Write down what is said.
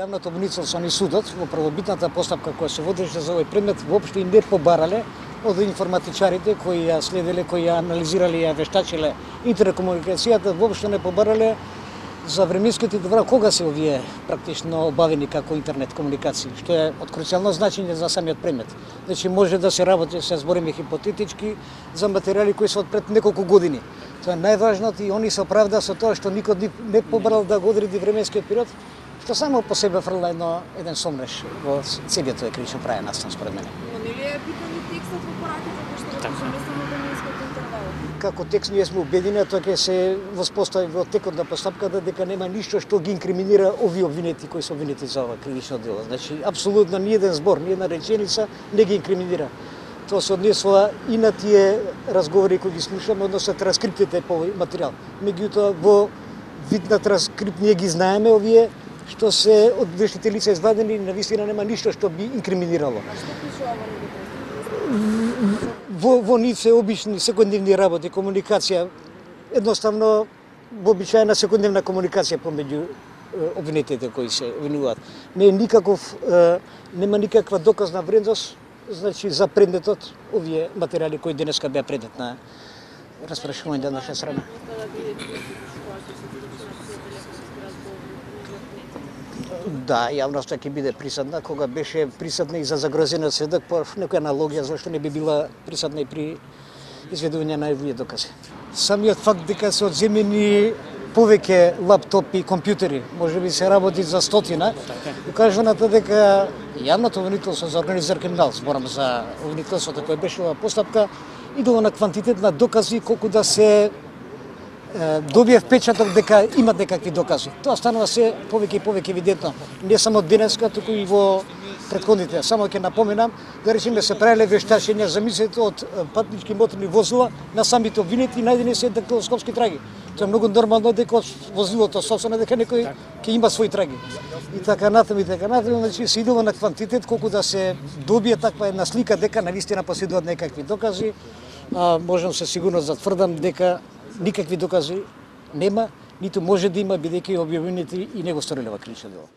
Јавното обвинителство и судот во првобитната постапка која се водеше за овој предмет воопшто и не побарале од информатичарите кои ја следеле, кои ја анализирале, ја вештачеле интеркомуникацијата, воопшто не побарале за временските добра кога се овие практично обавени како интернет комуникации, што е од круцијално значење за самиот предмет. Значи може да се работи, се збориме хипотетички, за материјали кои се од пред неколку години. Тоа е најважното и они се оправда со тоа што никој не побарал да го одреди временскиот период, што само по себе фрла еден сомнеш во целиот тој кришно прајен настан според мене. Но нели е битен и текстот во поратите кој што речеме само временскиот интервал? Како текст ние сме убедени, тоа ќе се воспостави во текот на постапката дека нема ништо што ги инкриминира овие обвинети кои се обвинети за ова кривично дело. Значи апсолутно ни еден збор, ни една реченица не ги инкриминира. Тоа се однесува и на тие разговори кои ги слушаме, односно транскриптите по овој материјал. Меѓутоа во вид на транскрипт ние ги знаеме овие што се од вешните лица извадени, навистина нема ништо што би инкриминирало. А што пишува во нивните? Во нив се обични секојдневни работи, комуникација, едноставно вообичаена секојдневна комуникација помеѓу обвинетите кои се обвинуваат. Нема никаква доказна вредност, значи за предметот овие материјали кои денеска беа предмет на распрашување на наша страна. Да, јавноста ќе биде присутна, кога беше присутна и за загрозениот сведок, по некоја аналогија зашто не би била присутна и при изведување на овие докази. Самиот факт дека се одземени повеќе лаптопи и компјутери, можеби се работи за стотина, укажува на тоа дека јавното обвинителство за организиран криминал, зборам за обвинителството кој беше оваа постапка, идело на квантитет на докази колку да се добие впечаток дека имат некакви докази. Тоа станува се повеќе и повеќе евидентно. Не само денеска, туку и во претходните. Само ќе напоменам, да речеме се правеле вештачења, замислете од патнички моторни возила на самите обвинети, најдени се дактилоскопски траги. Тоа е многу нормално дека од возилото собствено дека некој ќе има своји траги. И така натаму, значи се идело на квантитет колку да се добие таква една слика дека навистина поседуваат некакви докази. Можам се сигурно затврдам дека никакви докази нема, ниту може да има, бидејќи објавените и него сториле во кривично дело.